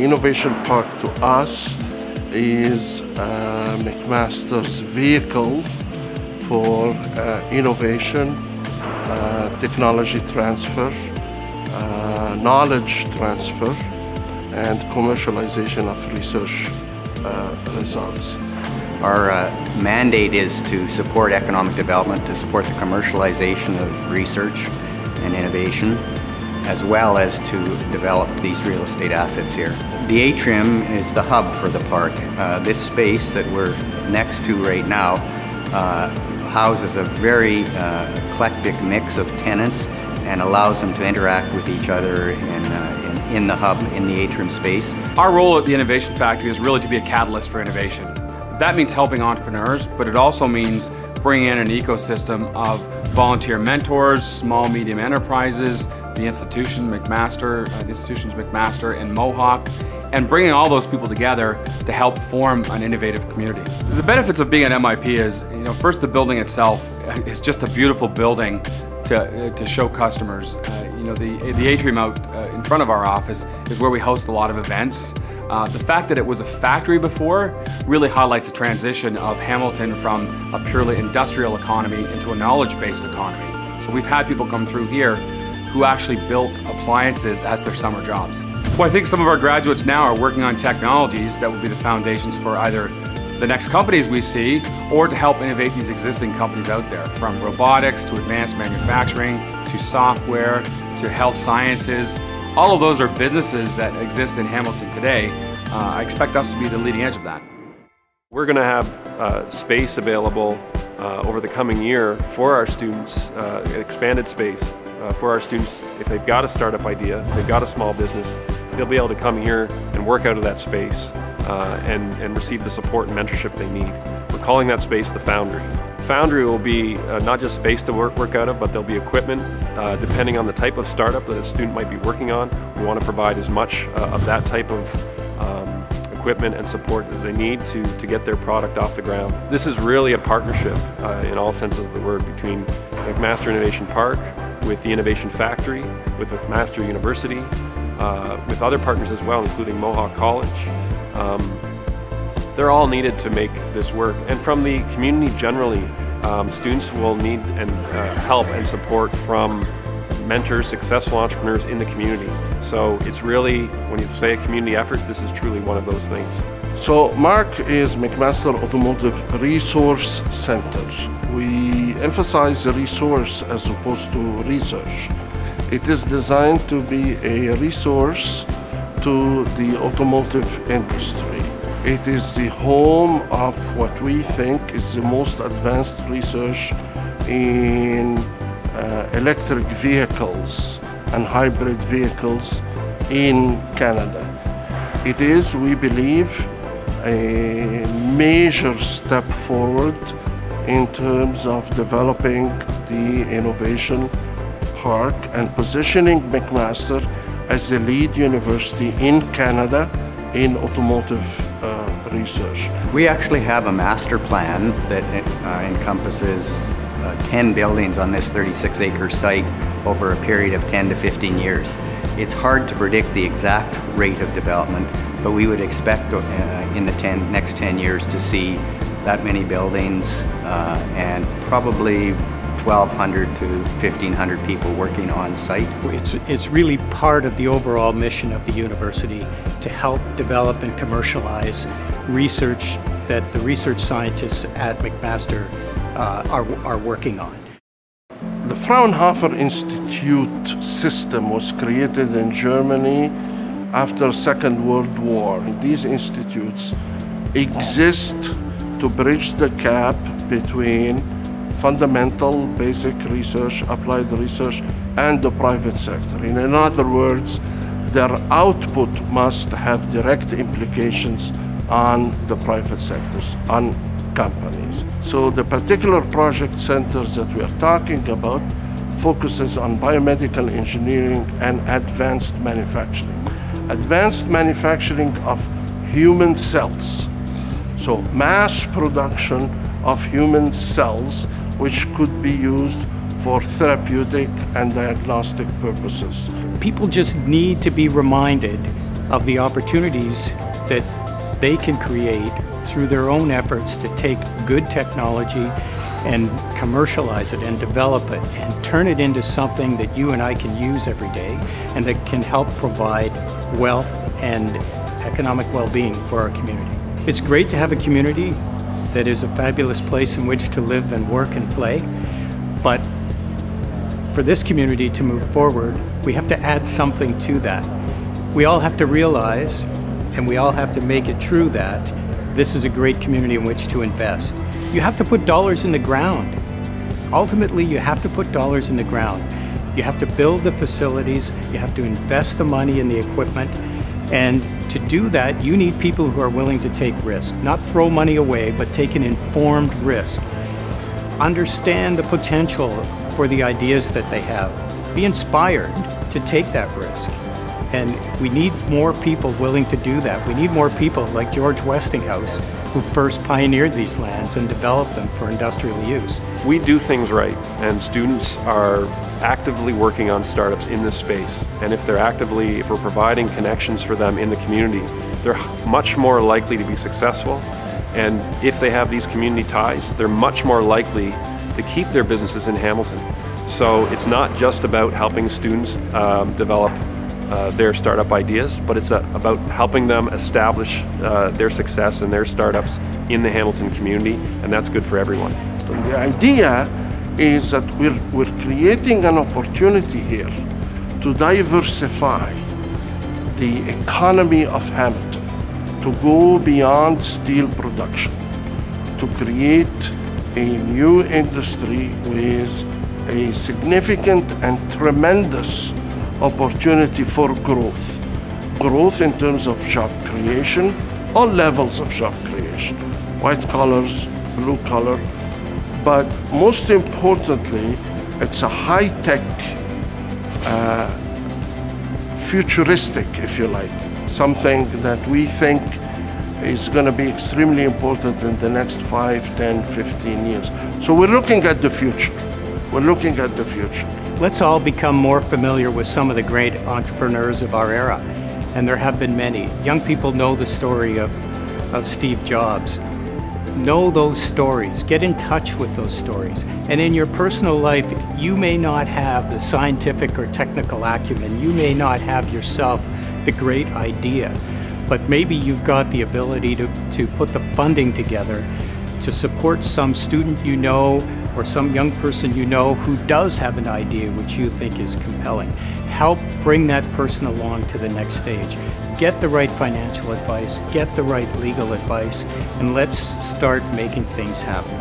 Innovation Park to us is McMaster's vehicle for innovation, technology transfer, knowledge transfer, and commercialization of research results. Our mandate is to support economic development, to support the commercialization of research and innovation, as well as to develop these real estate assets here. The atrium is the hub for the park. This space that we're next to right now houses a very eclectic mix of tenants and allows them to interact with each other in the hub, in the atrium space. Our role at the Innovation Factory is really to be a catalyst for innovation. That means helping entrepreneurs, but it also means bringing in an ecosystem of volunteer mentors, small, medium enterprises, the institutions McMaster and Mohawk, and bringing all those people together to help form an innovative community. The benefits of being at MIP is, first, the building itself is just a beautiful building to show customers. The atrium out in front of our office is where we host a lot of events. The fact that it was a factory before really highlights the transition of Hamilton from a purely industrial economy into a knowledge-based economy. So we've had people come through here who actually built appliances as their summer jobs. Well, I think some of our graduates now are working on technologies that will be the foundations for either the next companies we see or to help innovate these existing companies out there, from robotics to advanced manufacturing to software to health sciences. All of those are businesses that exist in Hamilton today. I expect us to be the leading edge of that. We're going to have space available over the coming year for our students, expanded space for our students. If they've got a startup idea, if they've got a small business, they'll be able to come here and work out of that space and receive the support and mentorship they need. We're calling that space the Foundry. Foundry will be not just space to work out of, but there'll be equipment. Depending on the type of startup that a student might be working on, we want to provide as much of that type of equipment and support as they need to get their product off the ground. This is really a partnership in all senses of the word between McMaster Innovation Park, with the Innovation Factory, with McMaster University, with other partners as well, including Mohawk College. They're all needed to make this work. And from the community generally, students will need help and support from mentors, successful entrepreneurs in the community. So it's really, when you say a community effort, this is truly one of those things. So MARC is McMaster Automotive Resource Center. We emphasize the resource as opposed to research. It is designed to be a resource to the automotive industry. It is the home of what we think is the most advanced research in electric vehicles and hybrid vehicles in Canada. It is, we believe, a major step forward in terms of developing the innovation park and positioning McMaster as the lead university in Canada in automotive research. We actually have a master plan that encompasses 10 buildings on this 36-acre site over a period of 10 to 15 years. It's hard to predict the exact rate of development, but we would expect in the next 10 years to see that many buildings and probably 1,200 to 1,500 people working on site. It's really part of the overall mission of the university to help develop and commercialize research that the research scientists at McMaster are working on. The Fraunhofer Institute system was created in Germany after Second World War. These institutes exist to bridge the gap between fundamental basic research, applied research, and the private sector. In other words, their output must have direct implications on the private sectors, on companies. So the particular project centers that we are talking about focuses on biomedical engineering and advanced manufacturing. Advanced manufacturing of human cells. So mass production of human cells which could be used for therapeutic and diagnostic purposes. People just need to be reminded of the opportunities that they can create through their own efforts to take good technology and commercialize it and develop it and turn it into something that you and I can use every day and that can help provide wealth and economic well-being for our community. It's great to have a community that is a fabulous place in which to live and work and play, but for this community to move forward, we have to add something to that. We all have to realize, and we all have to make it true, that this is a great community in which to invest. You have to put dollars in the ground. Ultimately, you have to put dollars in the ground. You have to build the facilities, you have to invest the money in the equipment, and to do that, you need people who are willing to take risk. Not throw money away, but take an informed risk. Understand the potential for the ideas that they have. Be inspired to take that risk. And we need more people willing to do that. We need more people like George Westinghouse, who first pioneered these lands and developed them for industrial use. If we do things right, and students are actively working on startups in this space, and if we're providing connections for them in the community, they're much more likely to be successful. And if they have these community ties, they're much more likely to keep their businesses in Hamilton. So it's not just about helping students develop their startup ideas, but it's about helping them establish their success and their startups in the Hamilton community, and that's good for everyone. The idea is that we're creating an opportunity here to diversify the economy of Hamilton, to go beyond steel production, to create a new industry with a significant and tremendous opportunity for growth. Growth in terms of job creation, all levels of job creation, white collars, blue collar, but most importantly, it's a high-tech, futuristic, if you like, something that we think is going to be extremely important in the next 5, 10, 15 years. So we're looking at the future. We're looking at the future. Let's all become more familiar with some of the great entrepreneurs of our era, and there have been many. Young people know the story of Steve Jobs. Know those stories, get in touch with those stories. And in your personal life, you may not have the scientific or technical acumen, you may not have yourself the great idea, but maybe you've got the ability to put the funding together to support some student you know or some young person you know who does have an idea which you think is compelling. Help bring that person along to the next stage. Get the right financial advice, get the right legal advice, and let's start making things happen.